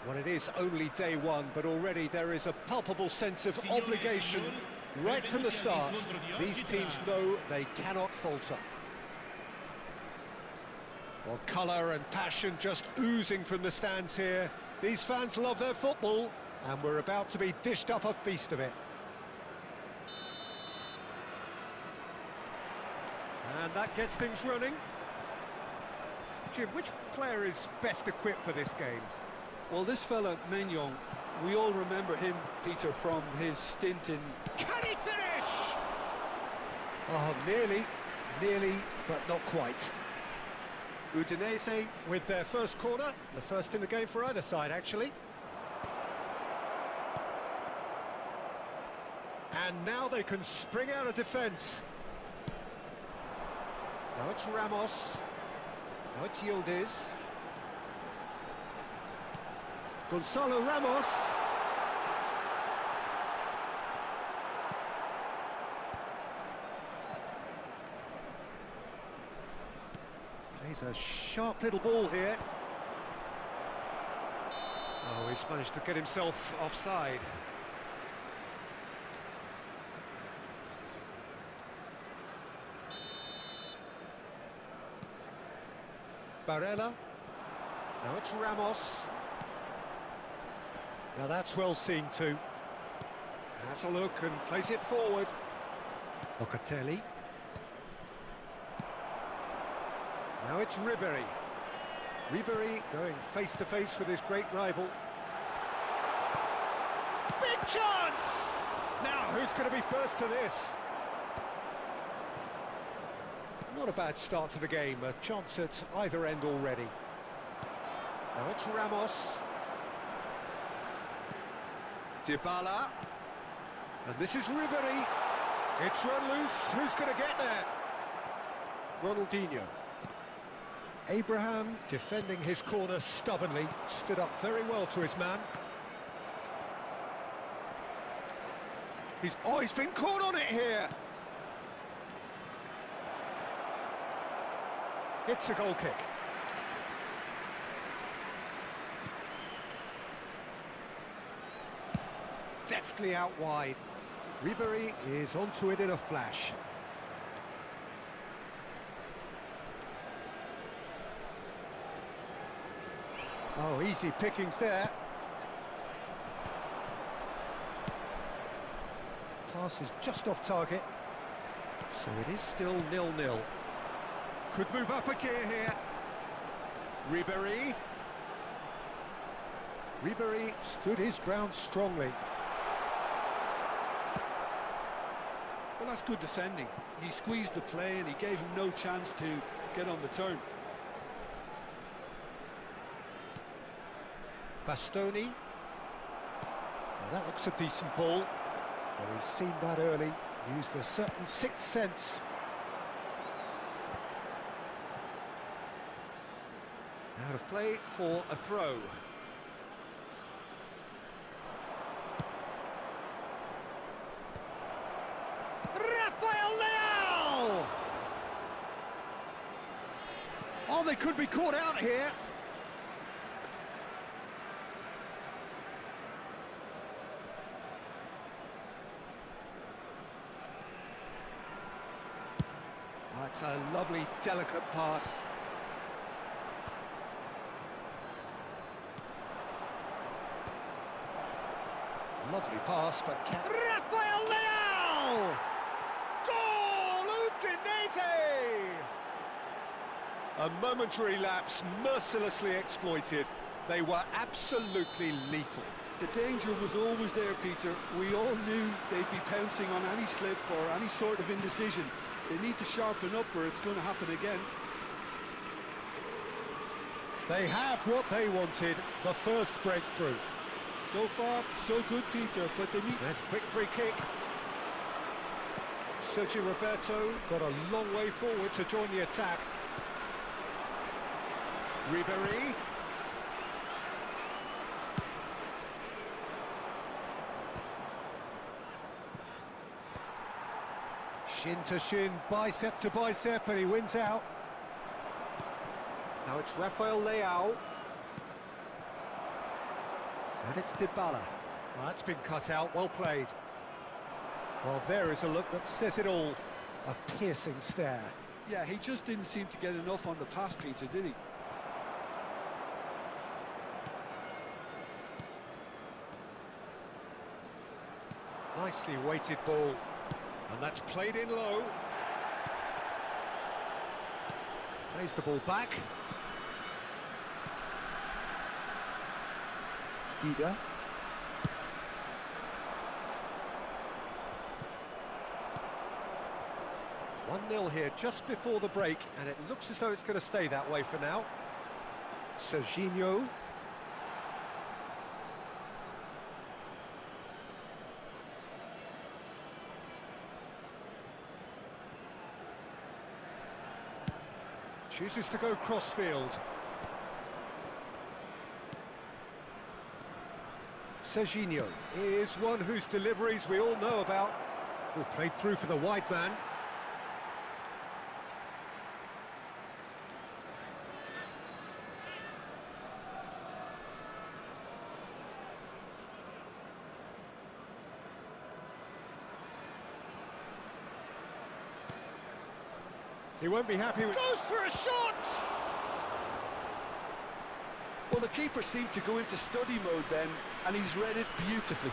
Well, it is only day one, but already there is a palpable sense of obligation right from the start. These teams know they cannot falter. Well, colour and passion just oozing from the stands here. These fans love their football, and we're about to be dished up a feast of it. And that gets things running. Jim, which player is best equipped for this game? Well, this fella, Maignan, we all remember him, Peter, from his stint in... Can he finish? Oh, nearly, but not quite. Udinese with their first corner, the first in the game for either side, actually. And now they can spring out of defence. Now it's Ramos. Now it's Yildiz. Gonzalo Ramos. There's a sharp little ball here. Oh, he's managed to get himself offside. Barella. Now it's Ramos. Now that's well seen too. Has a look and plays it forward. Locatelli. Now it's Ribery. Ribery going face to face with his great rival. Big chance! Now who's going to be first to this? Not a bad start to the game, a chance at either end already. Now it's Ramos. Dybala. And this is Ribery. It's run loose. Who's going to get there? Ronaldinho. Abraham defending his corner stubbornly. Stood up very well to his man. He's been caught on it here. It's a goal kick. Deftly out wide. Ribery is onto it in a flash. Oh, easy pickings there. Pass is just off target. So it is still 0-0. Could move up a gear here. Ribery. Ribery stood his ground strongly. Well, that's good defending. He squeezed the play and he gave him no chance to get on the turn. Bastoni. Now that looks a decent ball. Well, he's seen that early. Used a certain sixth sense. Out of play for a throw. Rafael Leao! Oh, they could be caught out here. Oh, it's a lovely, delicate pass. Lovely pass, but Rafael Leao! Goal! Udinese! A momentary lapse, mercilessly exploited. They were absolutely lethal. The danger was always there, Peter. We all knew they'd be pouncing on any slip or any sort of indecision. They need to sharpen up or it's going to happen again. They have what they wanted, the first breakthrough. So far, so good, Peter, but they need... That's a quick free kick. Sergio Roberto got a long way forward to join the attack. Ribery. Shin to shin, bicep to bicep, and he wins out. Now it's Rafael Leao. And it's Dybala. Well, that's been cut out, well played. Well, there is a look that says it all. A piercing stare. Yeah, he just didn't seem to get enough on the pass, Peter, did he? Nicely weighted ball. And that's played in low. Plays the ball back. Dida. One 0 here just before the break, and it looks as though it's going to stay that way for now. Serginho. Chooses to go cross-field. Serginho is one whose deliveries we all know about. Will play through for the wide man. He won't be happy with... Goes for a shot! Well, the keeper seemed to go into study mode then, and he's read it beautifully.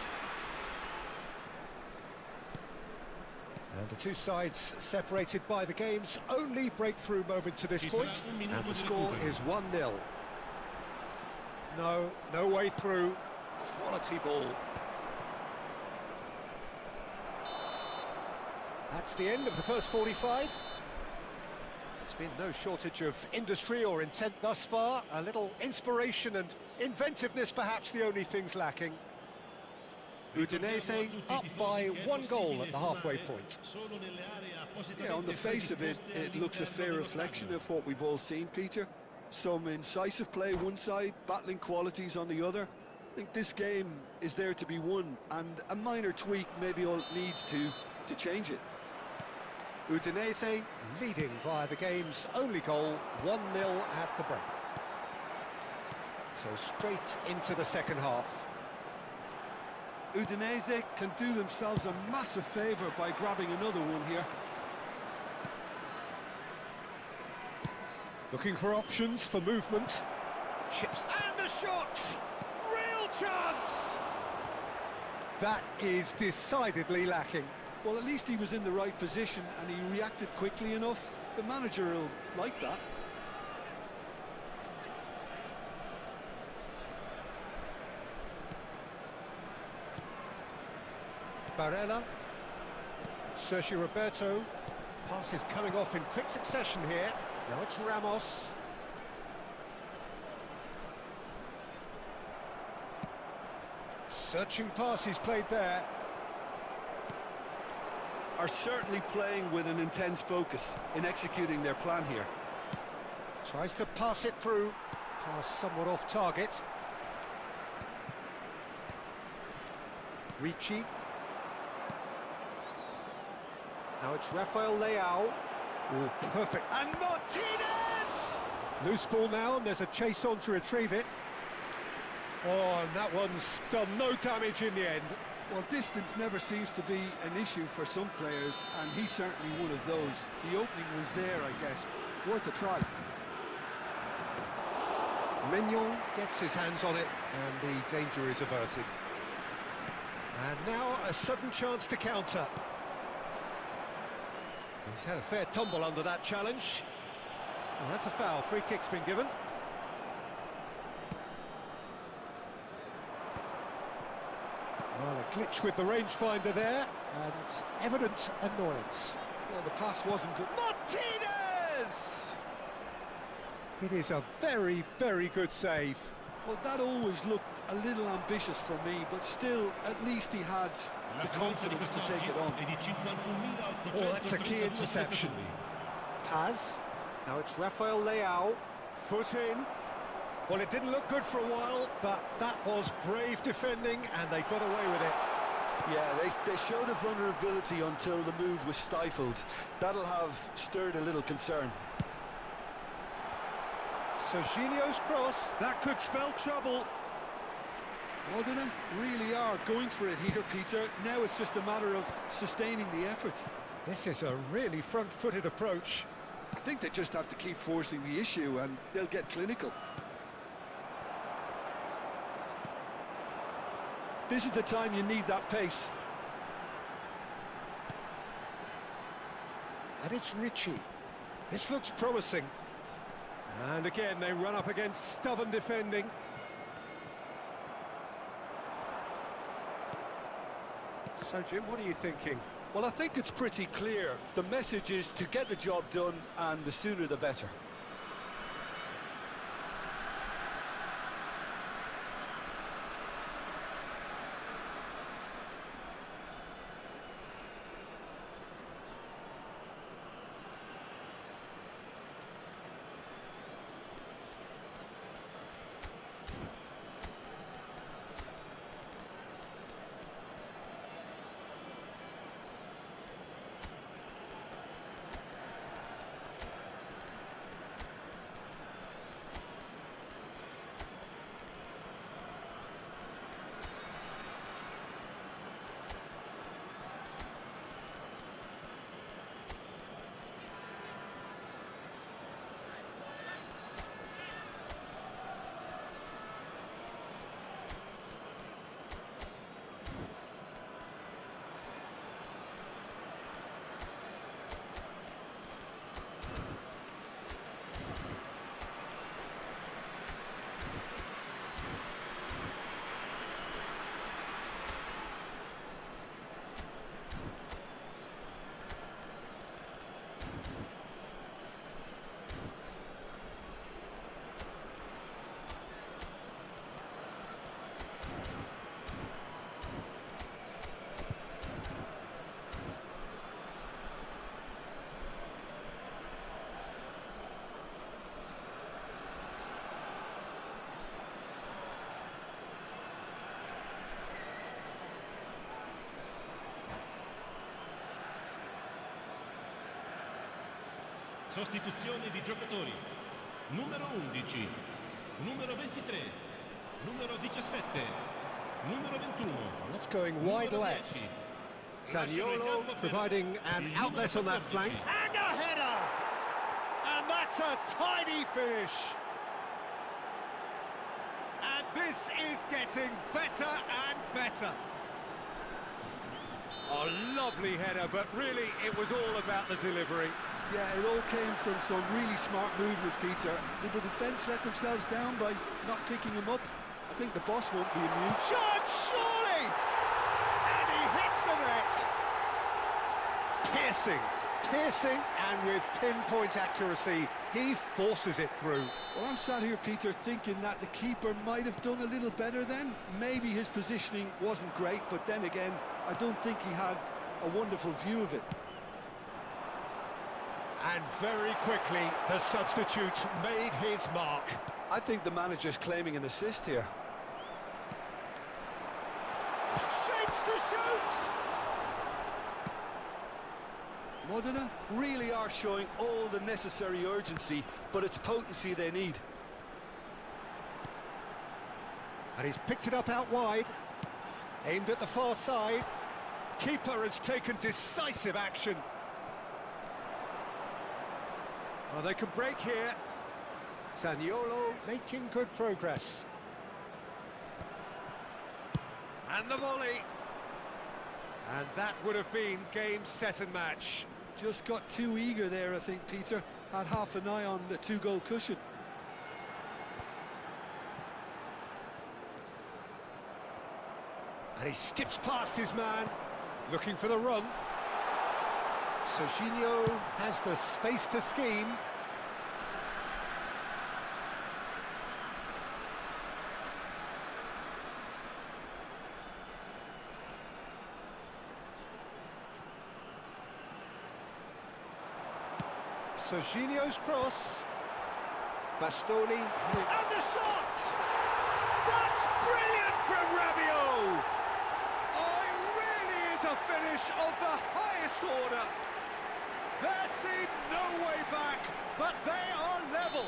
And the two sides separated by the game's only breakthrough moment to this point, and the score is 1-0. No way through. Quality ball. That's the end of the first 45. There's been no shortage of industry or intent thus far. A little inspiration and inventiveness perhaps the only things lacking. Udinese up by 1 goal at the halfway point. Yeah, on the face of it, it looks a fair reflection of what we've all seen, Peter. Some incisive play one side, battling qualities on the other. I think this game is there to be won, and a minor tweak maybe all it needs to change it. Udinese leading via the game's only goal, 1-0 at the break. So straight into the second half. Udinese can do themselves a massive favour by grabbing another one here. Looking for options for movement. Chips and a shot! Real chance! That is decidedly lacking. Well, at least he was in the right position and he reacted quickly enough. The manager will like that. Barella. Sergio Roberto. Passes coming off in quick succession here. Now it's Ramos. Searching pass he's played there. Are certainly playing with an intense focus in executing their plan here. Tries to pass it through. Pass somewhat off target. Ricci. Now it's Rafael Leao. Oh, perfect. And Martinez! Loose ball now, and there's a chase on to retrieve it. Oh, and that one's done no damage in the end. Well, distance never seems to be an issue for some players, and he's certainly one of those. The opening was there, I guess. Worth a try. Mignon gets his hands on it, and the danger is averted. And now a sudden chance to counter. He's had a fair tumble under that challenge. And that's a foul. Free kick's been given. Well, a glitch with the rangefinder there, and evident annoyance. Well, the pass wasn't good. Martinez! It is a very, very good save. Well, that always looked a little ambitious for me, but still, at least he had the confidence to take it on. Oh, that's a key interception. Paz. Now it's Rafael Leao. Foot in. Well, it didn't look good for a while, but that was brave defending, and they got away with it. Yeah, they showed a vulnerability until the move was stifled. That'll have stirred a little concern. Serginho's cross. That could spell trouble. Modena really are going for it here, Peter. Now it's just a matter of sustaining the effort. This is a really front-footed approach. I think they just have to keep forcing the issue and they'll get clinical. This is the time you need that pace. And it's Ricci. This looks promising. And again, they run up against stubborn defending. So, Jim, what are you thinking? Well, I think it's pretty clear. The message is to get the job done, and the sooner the better. Sostituzione di giocatori. Numero 11, numero 23, numero 17, numero 21. That's going wide left. Zaniolo providing an outlet on that flank. And a header! And that's a tidy finish. And this is getting better and better. A lovely header, but really it was all about the delivery. Yeah, it all came from some really smart movement, Peter. Did the defence let themselves down by not picking him up? I think the boss won't be amused. Shot, surely! And he hits the net. Piercing, and with pinpoint accuracy, he forces it through. Well, I'm sat here, Peter, thinking that the keeper might have done a little better then. Maybe his positioning wasn't great, but then again, I don't think he had a wonderful view of it. And very quickly, the substitute made his mark. I think the manager's claiming an assist here. Shapes to shoot! Modena really are showing all the necessary urgency, but it's potency they need. And he's picked it up out wide, aimed at the far side. Keeper has taken decisive action. Well, they can break here. Zaniolo making good progress. And the volley. And that would have been game, set and match. Just got too eager there, I think, Peter. Had half an eye on the two-goal cushion. And he skips past his man, looking for the run. Jorginho has the space to scheme. Jorginho's cross. Bastoni. And the shot! That's brilliant from Rabiot! Oh, it really is a finish of the highest order. There seemed no way back, but they are level.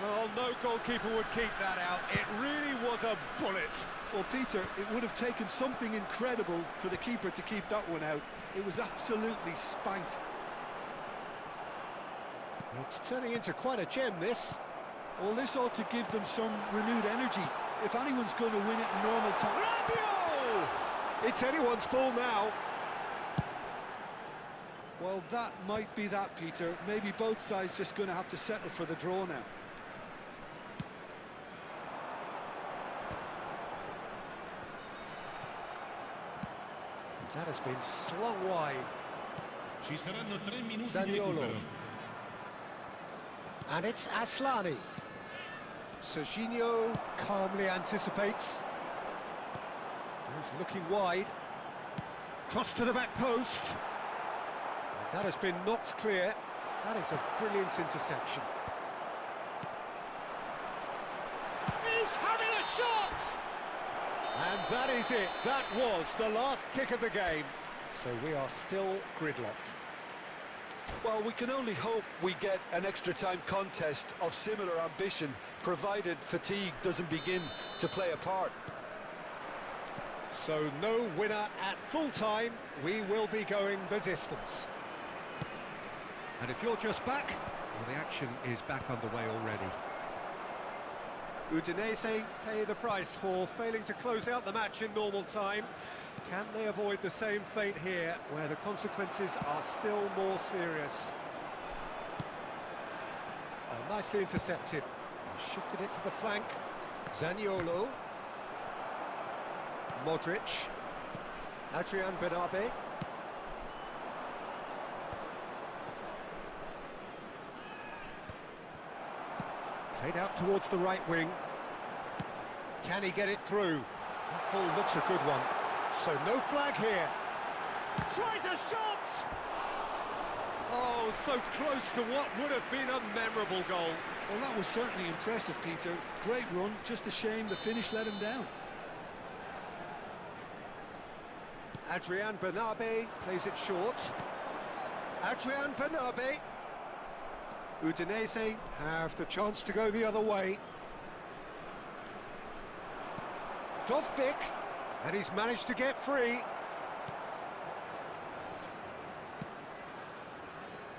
Well, no goalkeeper would keep that out. It really was a bullet. Well, Peter, it would have taken something incredible for the keeper to keep that one out. It was absolutely spanked. It's turning into quite a gem, this. Well, this ought to give them some renewed energy. If anyone's going to win it in normal time... Rabiot! It's anyone's ball now. Well, that might be that, Peter. Maybe both sides just going to have to settle for the draw now. That has been slung wide. Ci saranno 3 minuti di Zaniolo. recupero. And it's Aslani. Jorginho calmly anticipates. He's looking wide. Cross to the back post. That has been knocked clear. That is a brilliant interception. He's having a shot! And that is it. That was the last kick of the game. So we are still gridlocked. Well, we can only hope we get an extra-time contest of similar ambition, provided fatigue doesn't begin to play a part. So no winner at full time. We will be going the distance. And if you're just back, well, the action is back underway already. Udinese pay the price for failing to close out the match in normal time. Can they avoid the same fate here, where the consequences are still more serious? Oh, nicely intercepted. He shifted it to the flank. Zaniolo. Modric. Adrian Benabe. Played out towards the right wing. Can he get it through? That ball looks a good one. So no flag here. Tries a shot! Oh, so close to what would have been a memorable goal. Well, that was certainly impressive, Peter. Great run, just a shame the finish let him down. Adrian Benabe plays it short. Adrian Benabe. Udinese have the chance to go the other way. Dovbik, and he's managed to get free.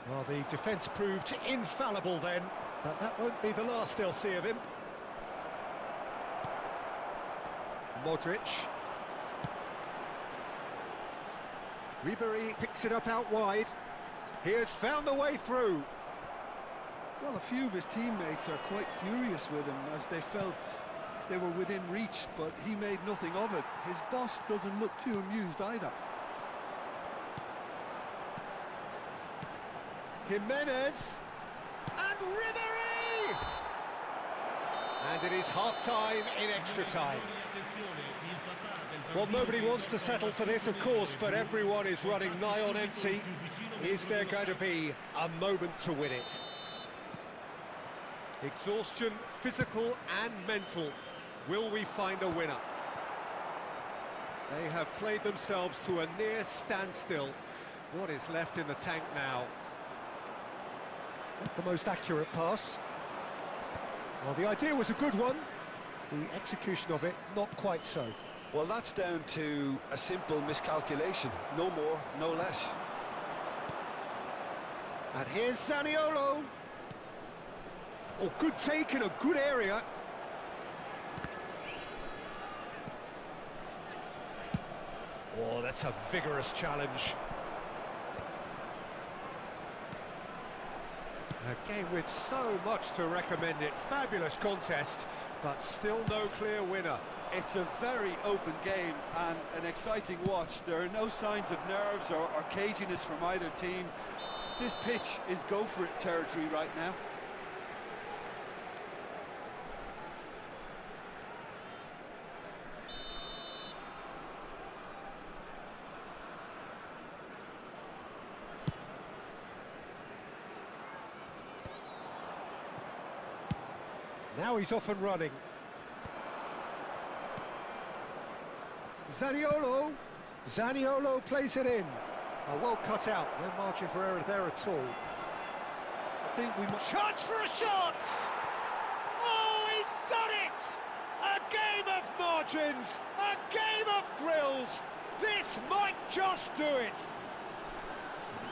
Well, the defence proved infallible then, but that won't be the last they'll see of him. Modric. Ribery picks it up out wide. He has found the way through. Well, a few of his teammates are quite furious with him as they felt they were within reach, but he made nothing of it. His boss doesn't look too amused either. Jimenez. And Ribery! And it is half-time in extra time. Well, nobody wants to settle for this, of course, but everyone is running nigh on empty. Is there going to be a moment to win it? Exhaustion, physical and mental. Will we find a winner? They have played themselves to a near standstill. What is left in the tank now? Not the most accurate pass. Well, the idea was a good one. The execution of it, not quite so. Well, that's down to a simple miscalculation. No more, no less. And here's Zaniolo. Oh, good take in a good area. Oh, that's a vigorous challenge. A game with so much to recommend it. Fabulous contest, but still no clear winner. It's a very open game and an exciting watch. There are no signs of nerves or caginess from either team. This pitch is go-for-it territory right now. Now he's off and running. Zaniolo. Zaniolo plays it in. Well cut out. No margin for error there at all. I think we must... Chance for a shot! Oh, he's done it! A game of margins! A game of thrills! This might just do it!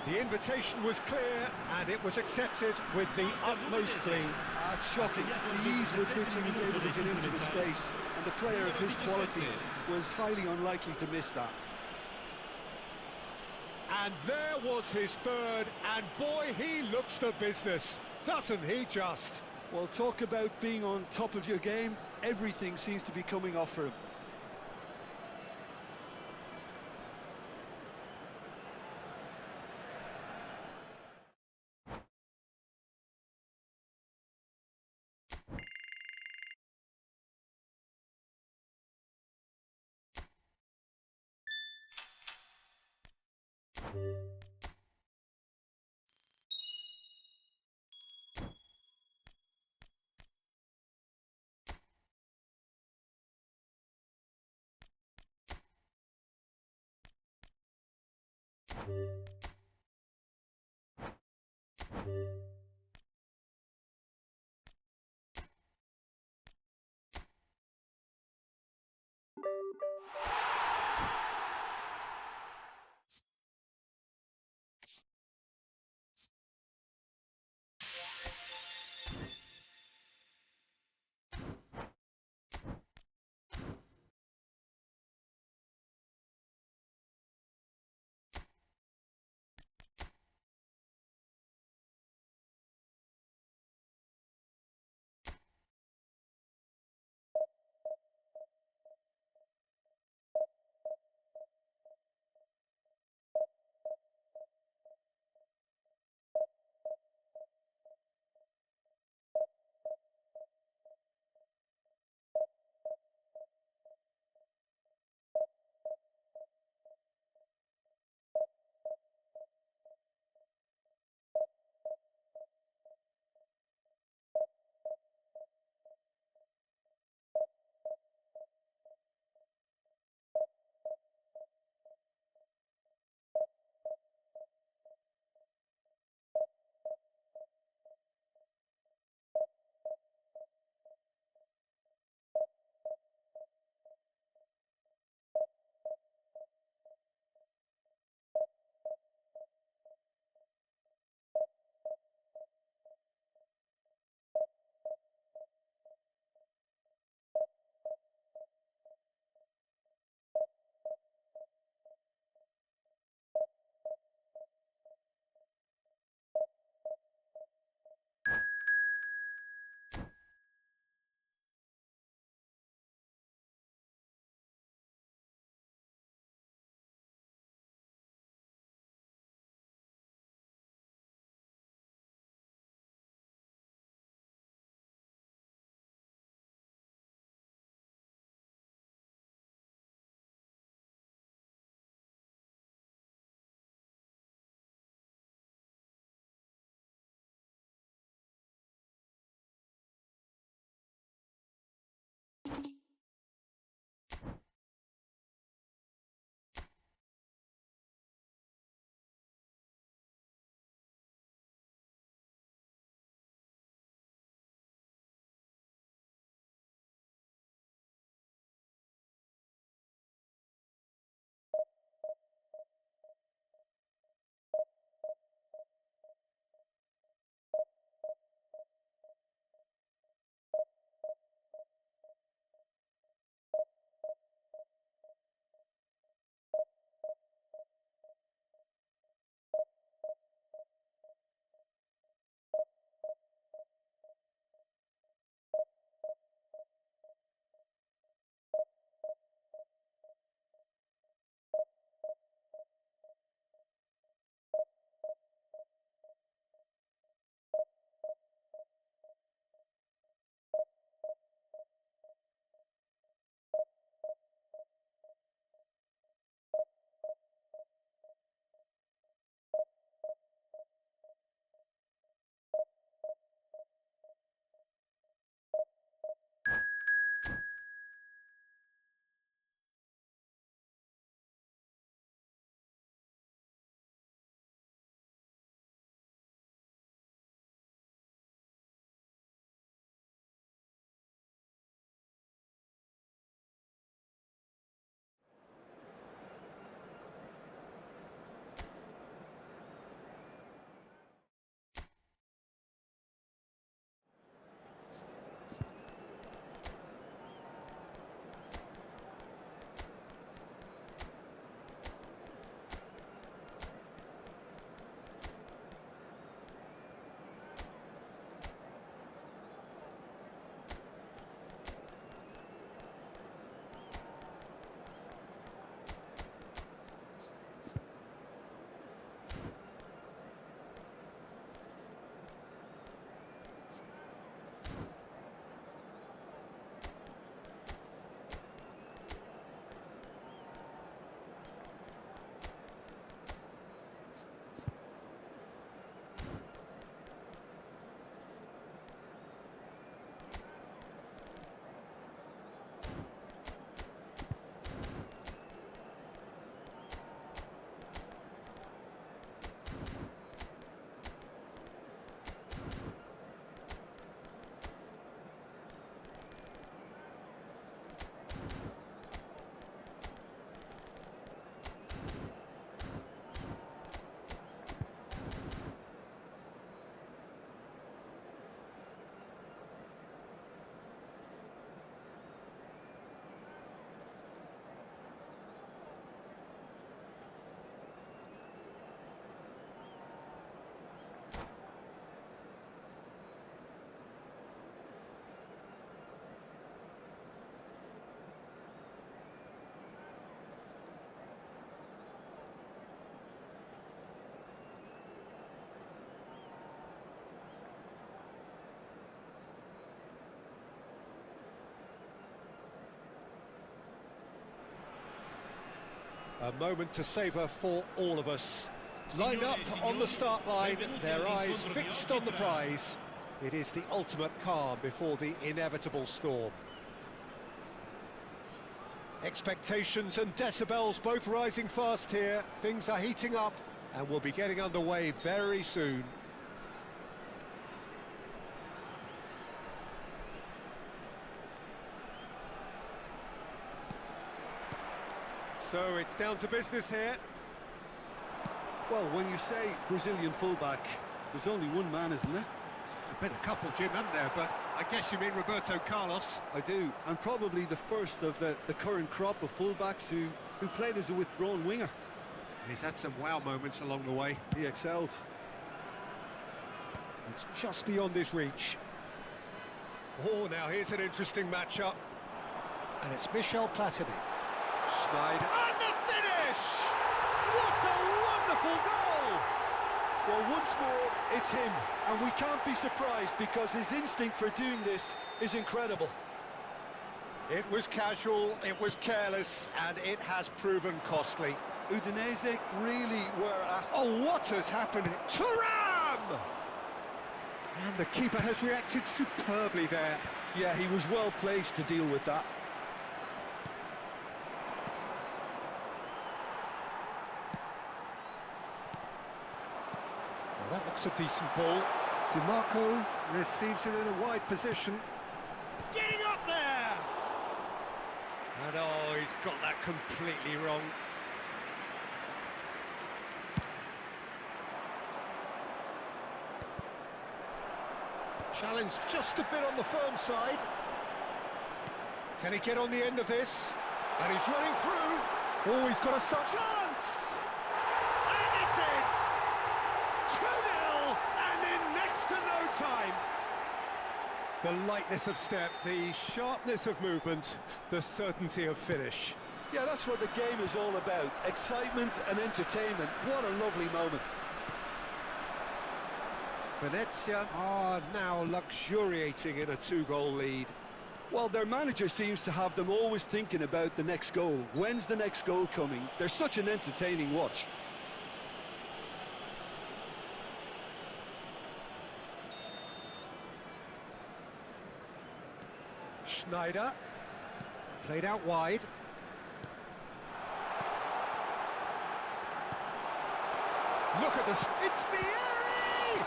The invitation was clear and it was accepted with the utmost glee. It's shocking, the ease with which he was able to get into the space, and a player of his quality was highly unlikely to miss that. And there was his third, and boy, he looks the business, doesn't he just? Well, talk about being on top of your game, everything seems to be coming off for him. A moment to savour for all of us. Lined up on the start line, their eyes fixed on the prize. It is the ultimate calm before the inevitable storm. Expectations and decibels both rising fast here. Things are heating up and we'll be getting underway very soon. So it's down to business here. Well, when you say Brazilian fullback, there's only one man, isn't there? There've been a couple, Jim, haven't there? But I guess you mean Roberto Carlos. I do, and probably the first of the current crop of fullbacks who played as a withdrawn winger. And he's had some wow moments along the way. He excels. It's just beyond his reach. Oh, now here's an interesting matchup. And it's Michel Platini. Schneider. And the finish! What a wonderful goal! Well, once more, it's him, and we can't be surprised because his instinct for doing this is incredible. It was casual, it was careless, and it has proven costly. Udinese really were asked... Oh, what has happened? Thuram! And the keeper has reacted superbly there. Yeah, he was well placed to deal with that. Well, that looks a decent ball. DiMarco receives it in a wide position. Getting up there! And oh, he's got that completely wrong. Challenge just a bit on the firm side. Can he get on the end of this? And he's running through. Oh, he's got a chance! And it's in! 2-0, and in next to no time. The lightness of step, the sharpness of movement, the certainty of finish. Yeah, that's what the game is all about. Excitement and entertainment. What a lovely moment. Venezia are now luxuriating in a 2-goal lead. Well, their manager seems to have them always thinking about the next goal. When's the next goal coming? They're such an entertaining watch. Schneider, played out wide. Look at this, it's Vieri!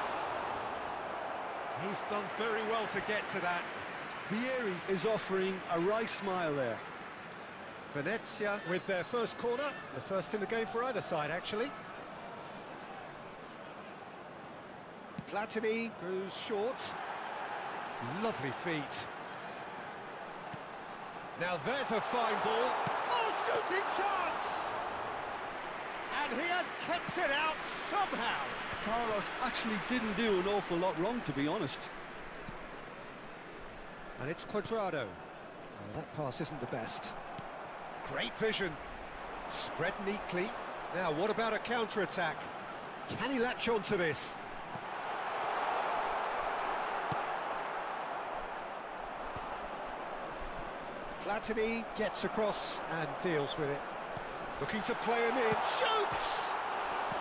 He's done very well to get to that. Vieri is offering a right smile there. Venezia with their first corner, the first in the game for either side, actually. Platini goes short. Lovely feet. Now there's a fine ball. Oh, shooting chance! And he has kept it out somehow. Carlos actually didn't do an awful lot wrong, to be honest. And it's Cuadrado. Oh, that pass isn't the best. Great vision. Spread neatly. Now, what about a counter-attack? Can he latch on to this? Platini gets across and deals with it. Looking to play him in. Shoots!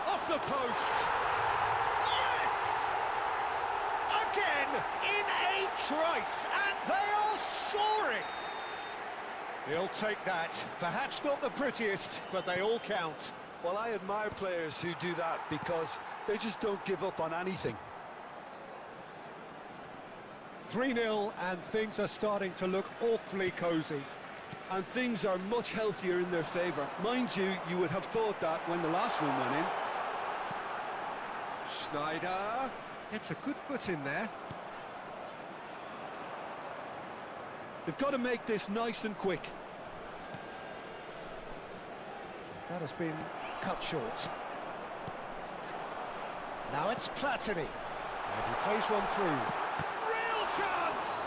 Off the post! Yes! Again, in a trice, and they are soaring! He'll take that. Perhaps not the prettiest, but they all count. Well, I admire players who do that because they just don't give up on anything. 3-0, and things are starting to look awfully cosy. And things are much healthier in their favour. Mind you, you would have thought that when the last one went in. Schneider gets a good foot in there. They've got to make this nice and quick. That has been cut short. Now it's Platini. And he plays one through. Real chance!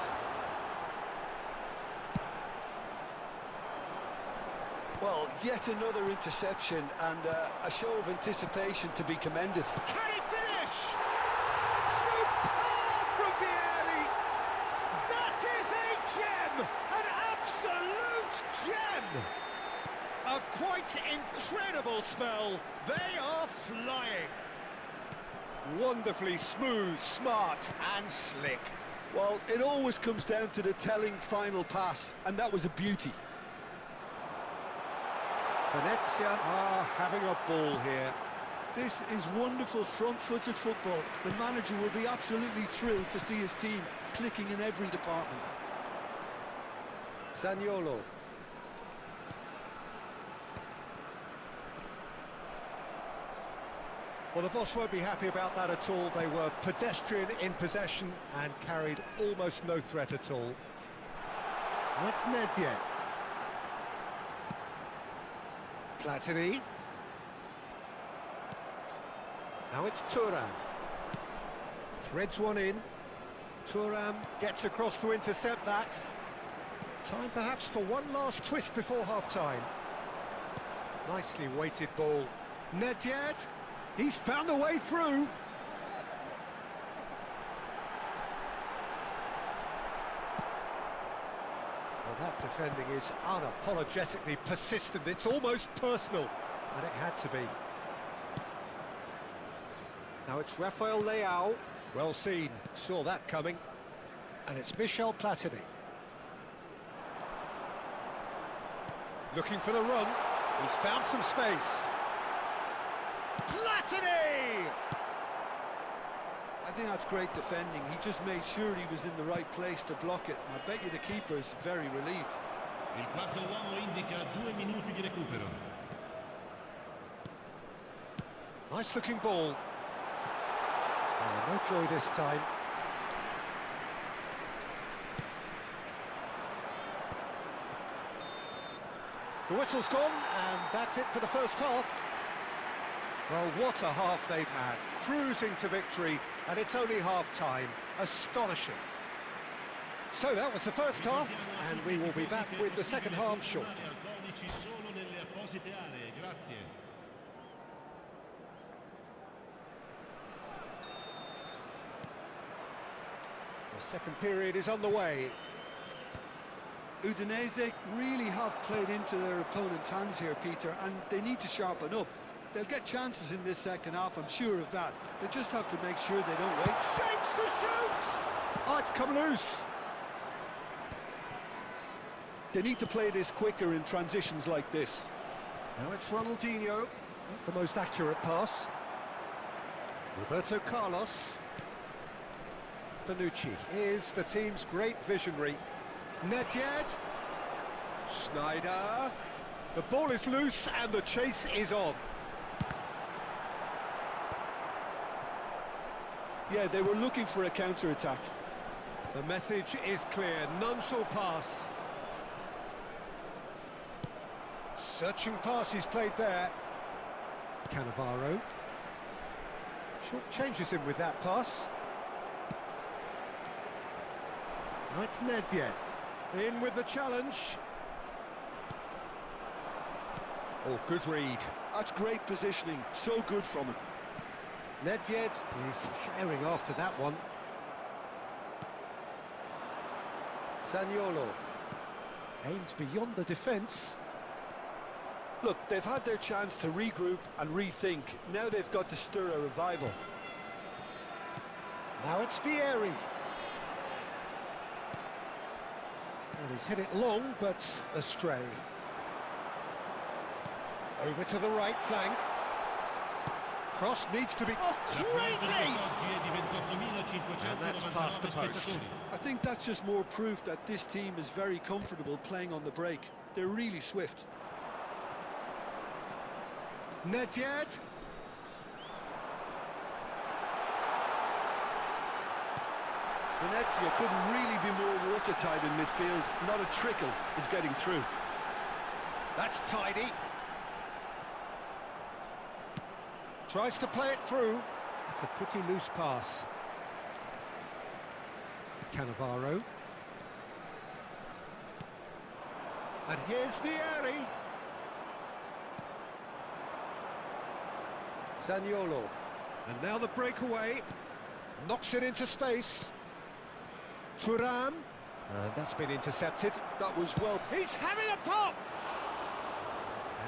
Well, yet another interception and a show of anticipation to be commended. Can he finish? Superb from Vieri! That is a gem! An absolute gem! a quite incredible spell. They are flying. Wonderfully smooth, smart and slick. Well, it always comes down to the telling final pass, and that was a beauty. Venezia are having a ball here. This is wonderful front-footed football. The manager will be absolutely thrilled to see his team clicking in every department. Zaniolo. Well, the boss won't be happy about that at all. They were pedestrian in possession and carried almost no threat at all. That's Nedved. Platini. Now it's Thuram. Threads one in. Thuram gets across to intercept that. Time perhaps for one last twist before half-time. Nicely weighted ball. Nedved. He's found a way through. Well, that defending is unapologetically persistent. It's almost personal, and it had to be. Now it's Rafael Leao. Well seen, saw that coming. And it's Michel Platini. Looking for the run. He's found some space. Platini! I think that's great defending. He just made sure he was in the right place to block it. And I bet you the keeper is very relieved. Il quarto uomo indica 2 minuti di recupero. Nice looking ball. Oh, no joy this time. The whistle's gone, and that's it for the first half. Well, what a half they've had. Cruising to victory, and it's only half-time. Astonishing. So that was the first half, and we will be back with the second half shortly. The second period is underway. Udinese really have played into their opponent's hands here, Peter, and they need to sharpen up. They'll get chances in this second half, I'm sure of that. They just have to make sure they don't wait. Shapes to shoot! Oh, it's come loose. They need to play this quicker in transitions like this. Now it's Ronaldinho, the most accurate pass. Roberto Carlos. Bonucci is the team's great visionary. Nedved. Schneider. The ball is loose and the chase is on. Yeah, they were looking for a counter-attack. The message is clear, none shall pass. Searching pass he's played there. Cannavaro. Short changes him with that pass. Now it's Nedved. In with the challenge. Oh, good read. That's great positioning, so good from him. Nedved is herring after that one. Zaniolo aimed beyond the defence. Look, they've had their chance to regroup and rethink. Now they've got to stir a revival. Now it's Vieri. Well, he's hit it long, but astray. Over to the right flank. Cross needs to be... Oh, greatly! And that's past the post. I think that's just more proof that this team is very comfortable playing on the break. They're really swift. Nedved. Venezia couldn't really be more watertight in midfield. Not a trickle is getting through. That's tidy. Tries to play it through. It's a pretty loose pass. Cannavaro. And here's Vieri. Zaniolo. And now the breakaway. Knocks it into space. Thuram. That's been intercepted. That was well. He's having a pop!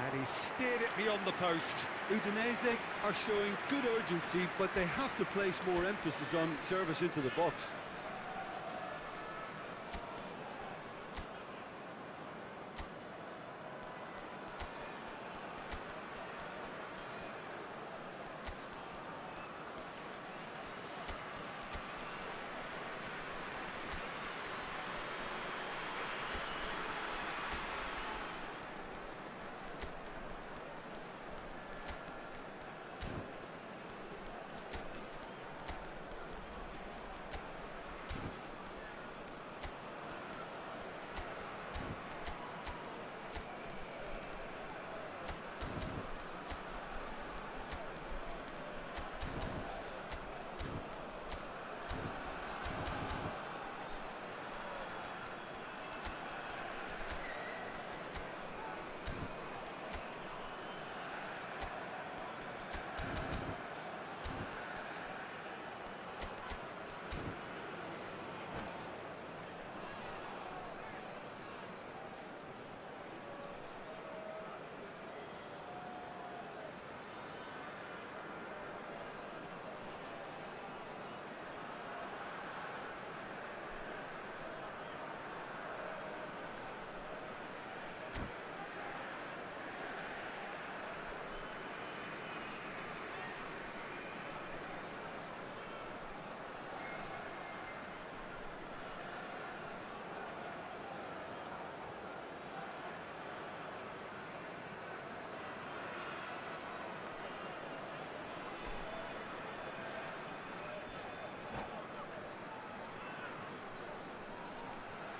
And he steered it beyond the post. Udinese are showing good urgency, but they have to place more emphasis on service into the box.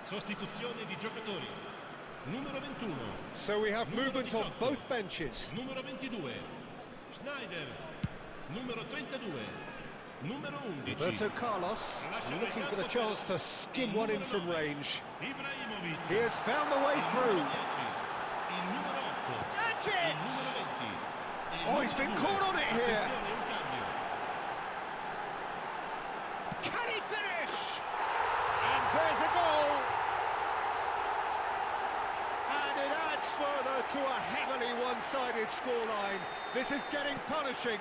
Sostituzione di giocatori. Numero 21. So we have movement on both benches. Numero 22. Schneider. Numero 32. Numero 11. Roberto Carlos looking for the chance to skim one in from range. Ibrahimovic. He has found the way through. Il numero 8. Agic! Il numero 20. Oh, he's been caught on it here. Attenzione, un cambio. Can he finish? And there's a goal. And it adds further to a heavily one-sided scoreline. This is getting punishing.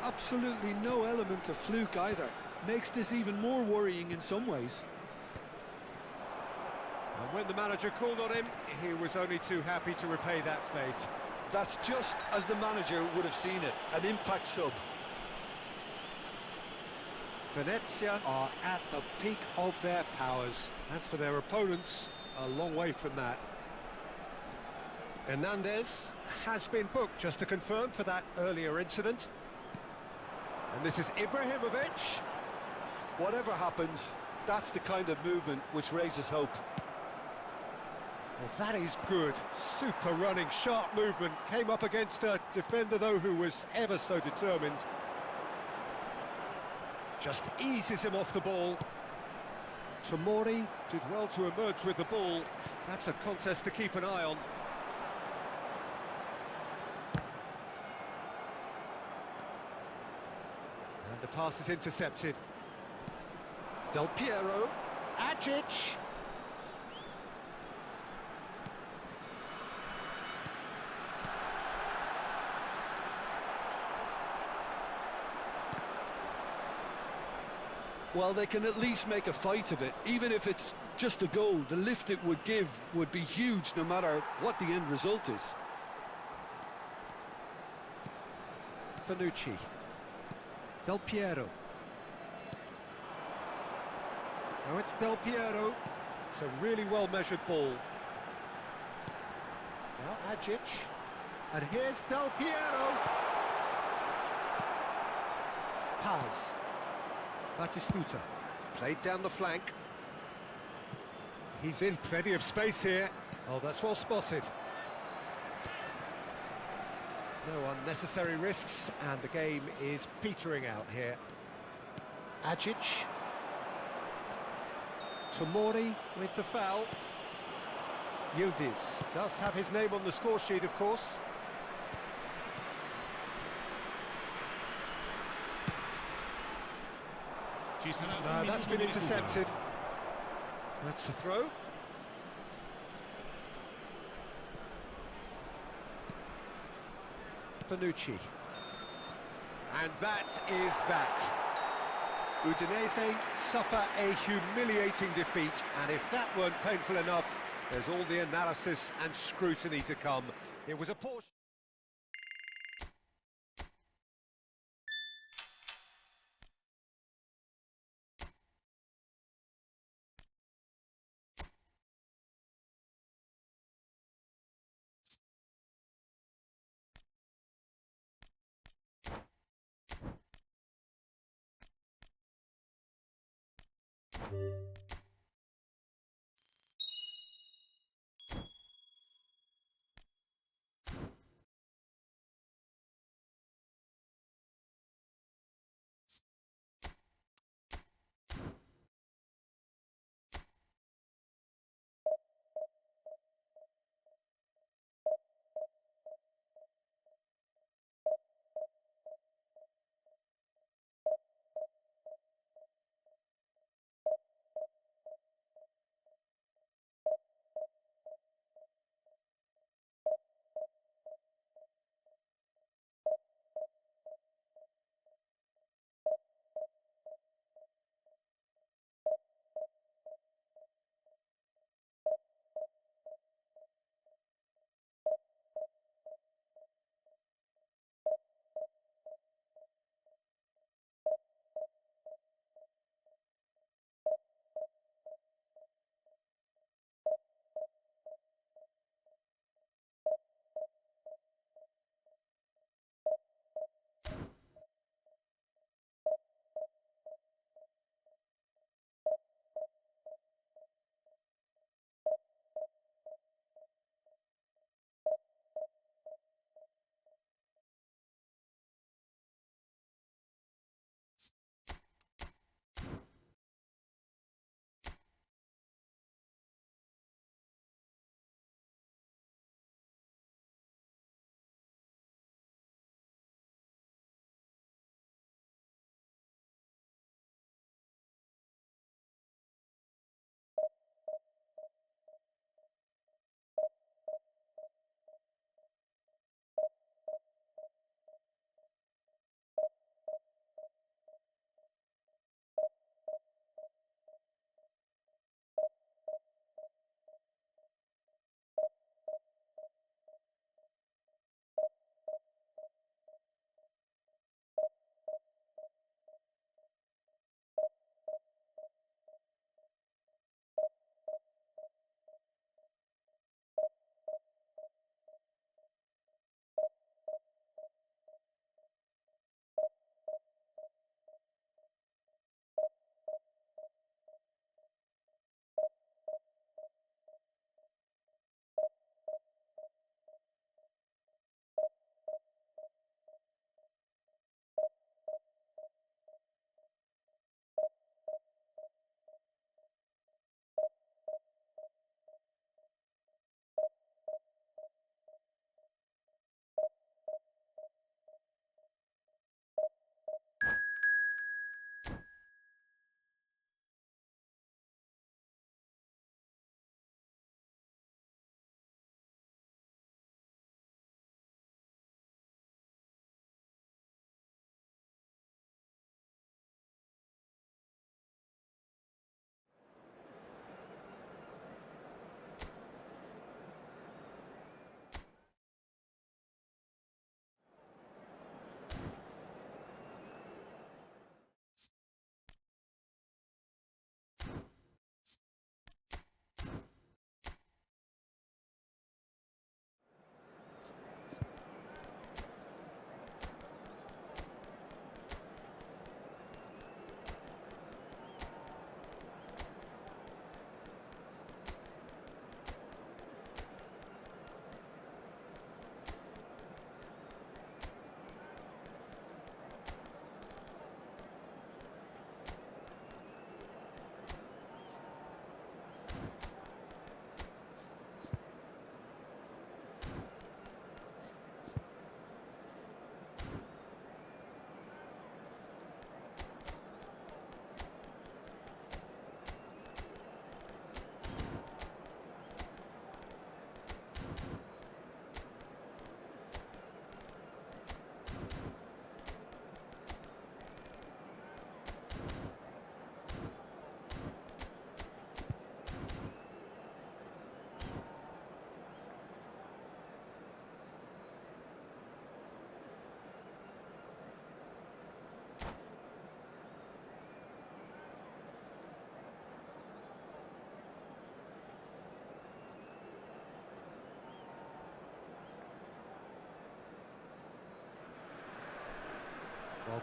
Absolutely no element of fluke either. Makes this even more worrying in some ways. And when the manager called on him, he was only too happy to repay that faith. That's just as the manager would have seen it, an impact sub. Venezia are at the peak of their powers. As for their opponents, a long way from that. Hernandez has been booked, just to confirm, for that earlier incident. And this is Ibrahimovic. Whatever happens, that's the kind of movement which raises hope. Well, that is good. Super running, sharp movement. Came up against a defender, though, who was ever so determined. Just eases him off the ball. Tomori did well to emerge with the ball. That's a contest to keep an eye on. And the pass is intercepted. Del Piero. Agic. Well, they can at least make a fight of it. Even if it's just a goal, the lift it would give would be huge no matter what the end result is. Bonucci. Del Piero. Now it's Del Piero. It's a really well-measured ball. Now Agic. And here's Del Piero. Paz. Batistuta. Played down the flank. He's in plenty of space here. Oh, that's well spotted. No unnecessary risks, and the game is petering out here. Agic. Tomori with the foul. Yildiz does have his name on the score sheet, of course. No, that's been intercepted. That's the throw. Bonucci. And that is that. Udinese suffer a humiliating defeat, and if that weren't painful enough, there's all the analysis and scrutiny to come. It was a poor...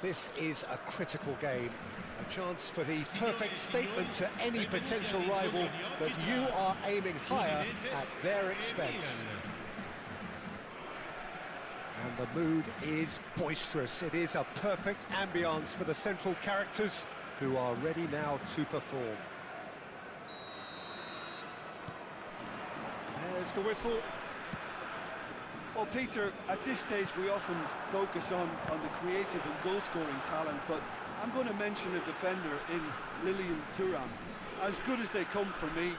this is a critical game. A chance for the perfect statement to any potential rival that you are aiming higher at their expense. And the mood is boisterous. It is a perfect ambience for the central characters who are ready now to perform. There's the whistle. Well, Peter, at this stage we often focus on the creative and goal-scoring talent, but I'm going to mention a defender in Lilian Thuram. As good as they come for me,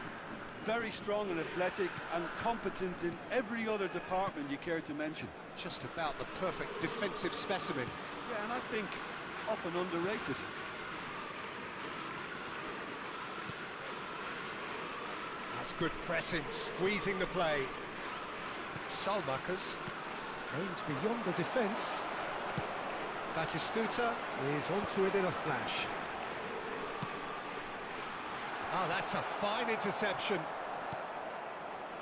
very strong and athletic and competent in every other department you care to mention. Just about the perfect defensive specimen. Yeah, and I think often underrated. That's good pressing, squeezing the play. Salmakers aims beyond the defence. Batistuta is onto it in a flash. Ah, that's a fine interception.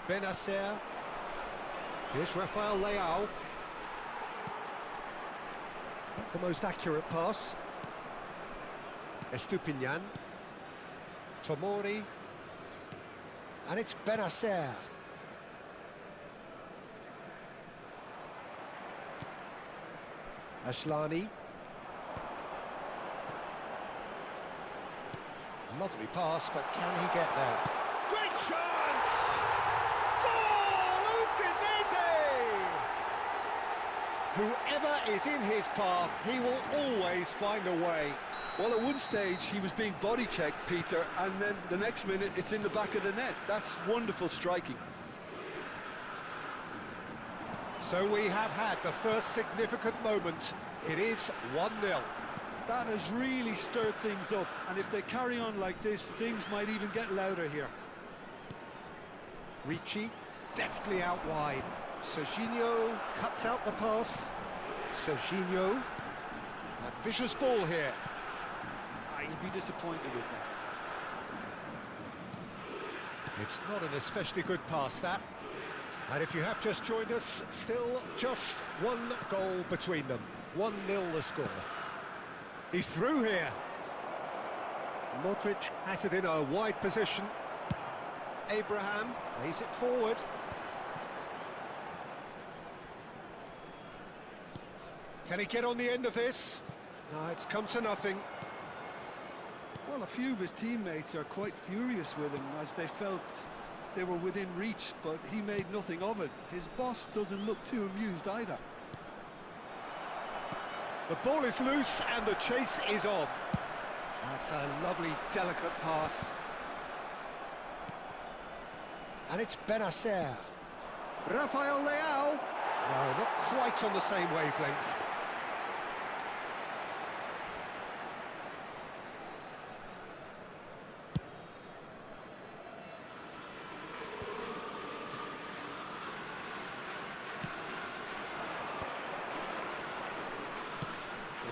Benacer. Here's Rafael Leao. Not the most accurate pass. Estupinian. Tomori. And it's Benacer. Ashlani. Lovely pass, but can he get there? Great chance! Goal! Udinese! Whoever is in his path, he will always find a way. Well, at one stage he was being body checked, Peter, and then the next minute it's in the back of the net. That's wonderful striking. So we have had the first significant moment. It is 1-0. That has really stirred things up, and if they carry on like this, things might even get louder here. Ricci, deftly out wide. Serginho cuts out the pass. Serginho, ambitious ball here. He'll be disappointed with that. It's not an especially good pass, that. And if you have just joined us, still just one goal between them. 1-0 the score. He's through here. Modric has it in a wide position. Abraham lays it forward. Can he get on the end of this? No, it's come to nothing. Well, a few of his teammates are quite furious with him as they felt they were within reach, but he made nothing of it. His boss doesn't look too amused either. The ball is loose and the chase is on. That's a lovely, delicate pass. And it's Benacer. Rafael Leao. No, not quite on the same wavelength.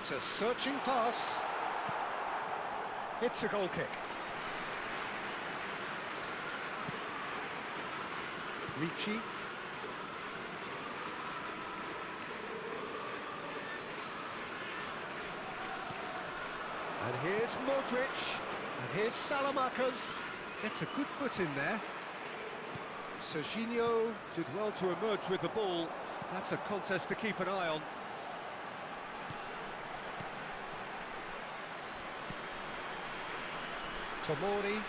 It's a searching pass. It's a goal kick. Ricci. And here's Modric. And here's Salamakers. It's a good foot in there. Serginho did well to emerge with the ball. That's a contest to keep an eye on. Tomori.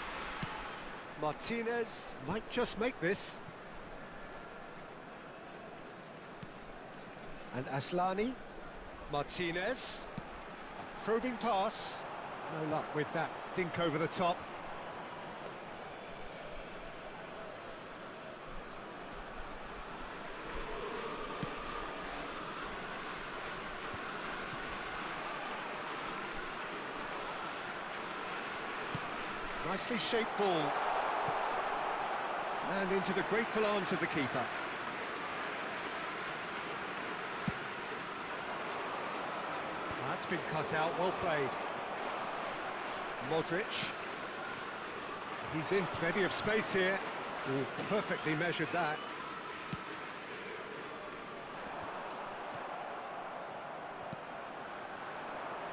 Martinez might just make this. And Asllani. Martinez. A probing pass. No luck with that dink over the top. Nicely shaped ball. And into the grateful arms of the keeper. That's been cut out, well played. Modric. He's in plenty of space here. Oh, perfectly measured that.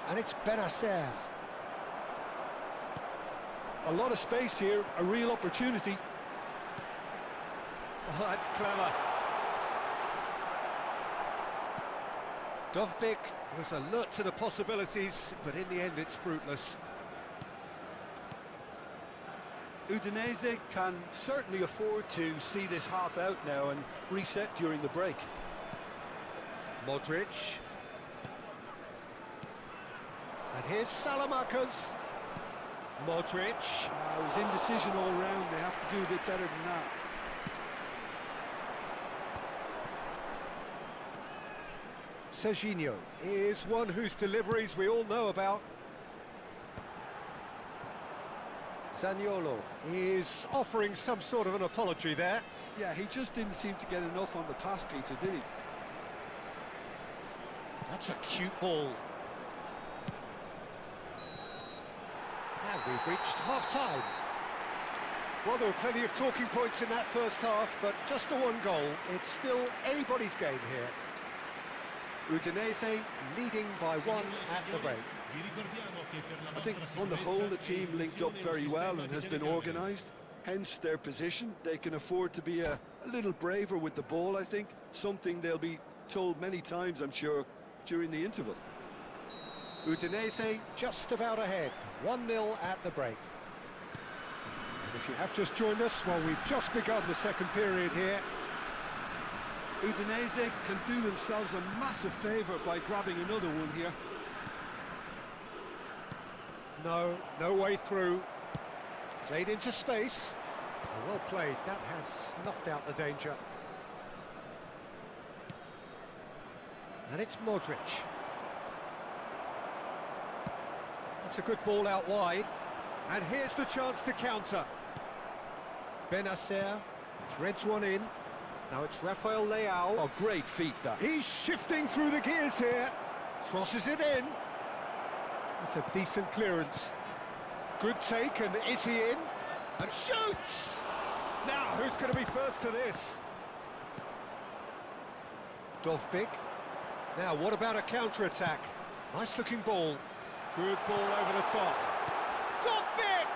And it's Benacer. A lot of space here, a real opportunity. Oh, that's clever. Dovbyk was alert to the possibilities, but in the end it's fruitless. Udinese can certainly afford to see this half out now and reset during the break. Modric. And here's Salamakers. Modric. It was indecision all round. They have to do a bit better than that. Serginho is one whose deliveries we all know about. Zaniolo is offering some sort of an apology there. Yeah, he just didn't seem to get enough on the pass, Peter, did he? That's a cute ball. And we've reached half-time. Well, there were plenty of talking points in that first half, but just the one goal. It's still anybody's game here. Udinese leading by one at the break. I think on the whole the team linked up very well and has been organised. Hence their position. They can afford to be a little braver with the ball, I think. Something they'll be told many times, I'm sure, during the interval. Udinese just about ahead, 1-0 at the break. And if you have just joined us, well, we've just begun the second period here. Udinese can do themselves a massive favour by grabbing another one here. No way through. Played into space. Well played, that has snuffed out the danger. And it's Modric. That's a good ball out wide. And here's the chance to counter. Benacer threads one in. Now it's Rafael Leao. Oh, great feat, that. He's shifting through the gears here. Crosses it in. That's a decent clearance. Good take, and is he in? And shoots! Now, who's going to be first to this? Dovbyk. Now, what about a counter-attack? Nice-looking ball. Good ball over the top. Dovbyk!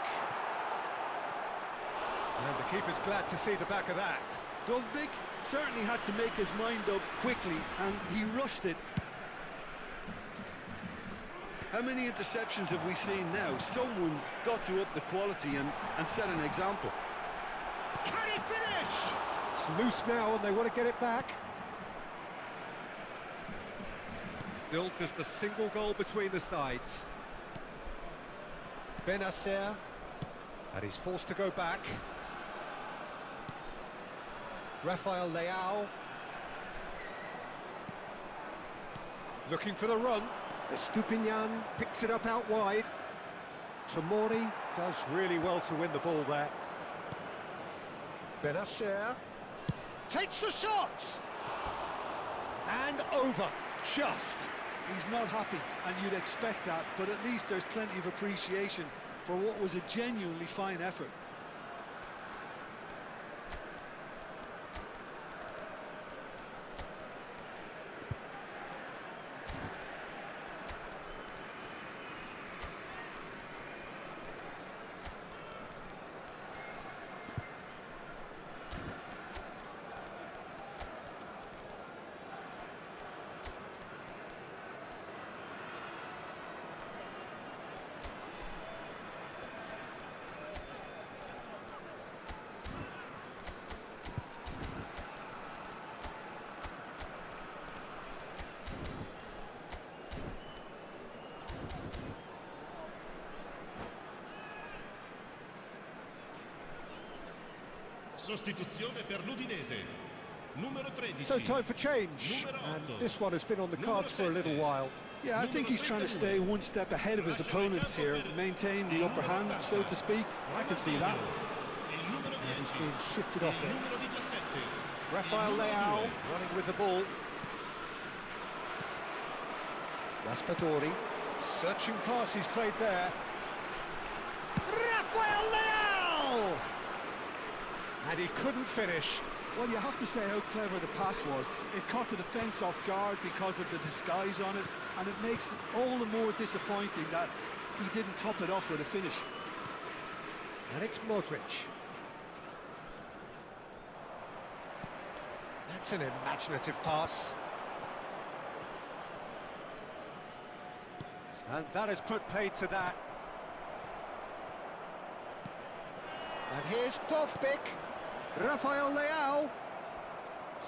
And the keeper's glad to see the back of that. Dovbyk certainly had to make his mind up quickly, and he rushed it. How many interceptions have we seen now? Someone's got to up the quality and set an example. Can he finish? It's loose now, and they want to get it back. Still just a single goal between the sides. Benacer, and he's forced to go back. Rafael Leao. Looking for the run. Estupinian picks it up out wide. Tomori does really well to win the ball there. Benacer takes the shot. And over. Just. He's not happy, and you'd expect that, but at least there's plenty of appreciation for what was a genuinely fine effort. Sostituzione per l'Udinese. Numero 13. So time for change. And this one has been on the cards for a little while. Yeah, I think he's trying to stay one step ahead of his opponents here, maintain the upper hand, so to speak. I can see that. And he's being shifted off it. Rafael Leao running with the ball. Raspadori, searching pass he's played there. Rafael Leao! And he couldn't finish. Well, you have to say how clever the pass was. It caught the defence off guard because of the disguise on it, and it makes it all the more disappointing that he didn't top it off with a finish. And it's Modric. That's an imaginative pass. And that has put paid to that. And here's Tovbik, Rafael Leao.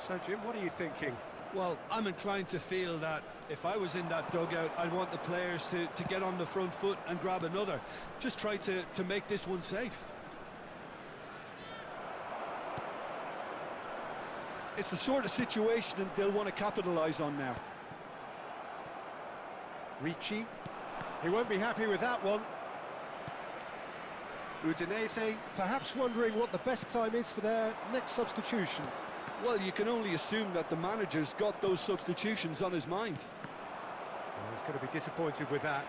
So Jim, what are you thinking? Well, I'm inclined to feel that if I was in that dugout, I'd want the players to get on the front foot and grab another. Just try to make this one safe. It's the sort of situation that they'll want to capitalise on now. Ricci, he won't be happy with that one. Udinese, perhaps wondering what the best time is for their next substitution. Well, you can only assume that the manager's got those substitutions on his mind. Well, he's going to be disappointed with that.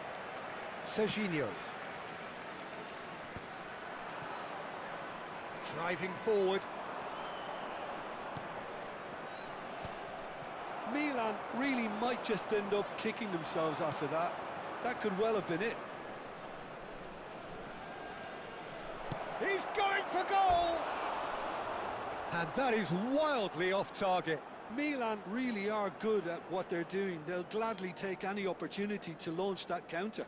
Serginho. Driving forward. Milan really might just end up kicking themselves after that. That could well have been it. He's going for goal! And that is wildly off target. Milan really are good at what they're doing. They'll gladly take any opportunity to launch that counter.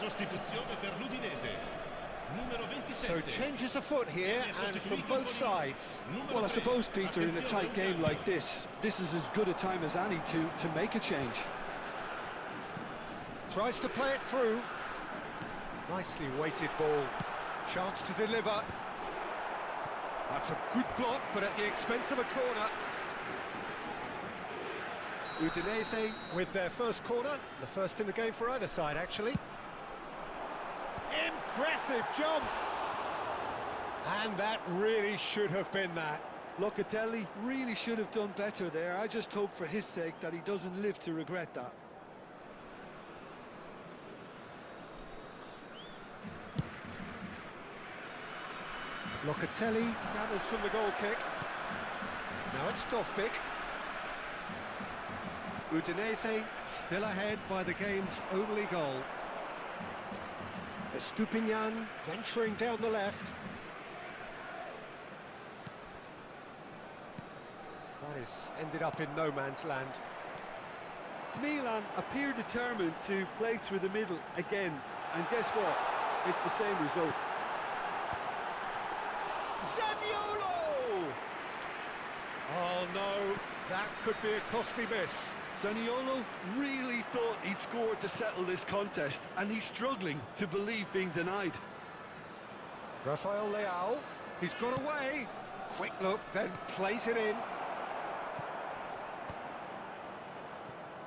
Sostituzione per l'Udinese. Numero 27. So changes afoot here and from both sides. Well, I suppose, Peter, in a tight game like this is as good a time as any to make a change. Tries to play it through. Nicely weighted ball. Chance to deliver. That's a good block, but at the expense of a corner. Udinese with their first corner, the first in the game for either side, actually. Impressive jump! And that really should have been that. Locatelli really should have done better there. I just hope for his sake that he doesn't live to regret that. Locatelli gathers from the goal kick. Now it's Tovbik. Udinese still ahead by the game's only goal. Estupinian venturing down the left. That is ended up in no man's land. Milan appear determined to play through the middle again, and guess what? It's the same result. Zaniolo! Oh no, that could be a costly miss. Zaniolo really thought he'd scored to settle this contest, and he's struggling to believe being denied. Rafael Leao, he's got away. Quick look, then plays it in.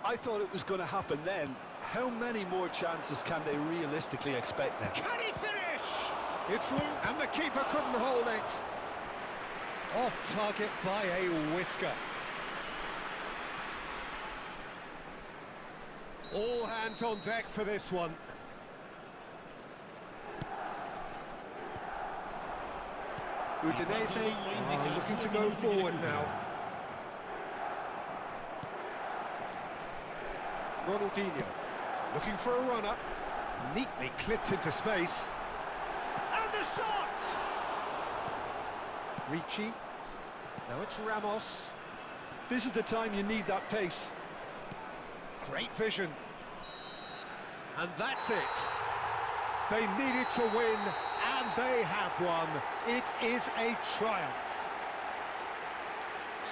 I thought it was going to happen then. How many more chances can they realistically expect now? Can he finish? It's loose, and the keeper couldn't hold it. Off target by a whisker. All hands on deck for this one. Udinese are looking to go forward now. Ronaldinho looking for a run-up. Neatly clipped into space. And the shot! Ricci. Now it's Ramos. This is the time you need that pace. Great vision. And that's it. They needed to win, and they have won. It is a triumph.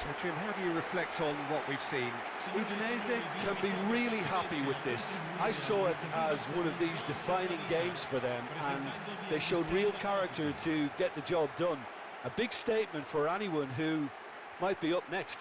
So Jim, how do you reflect on what we've seen? Udinese can be really happy with this. I saw it as one of these defining games for them, and they showed real character to get the job done. A big statement for anyone who might be up next.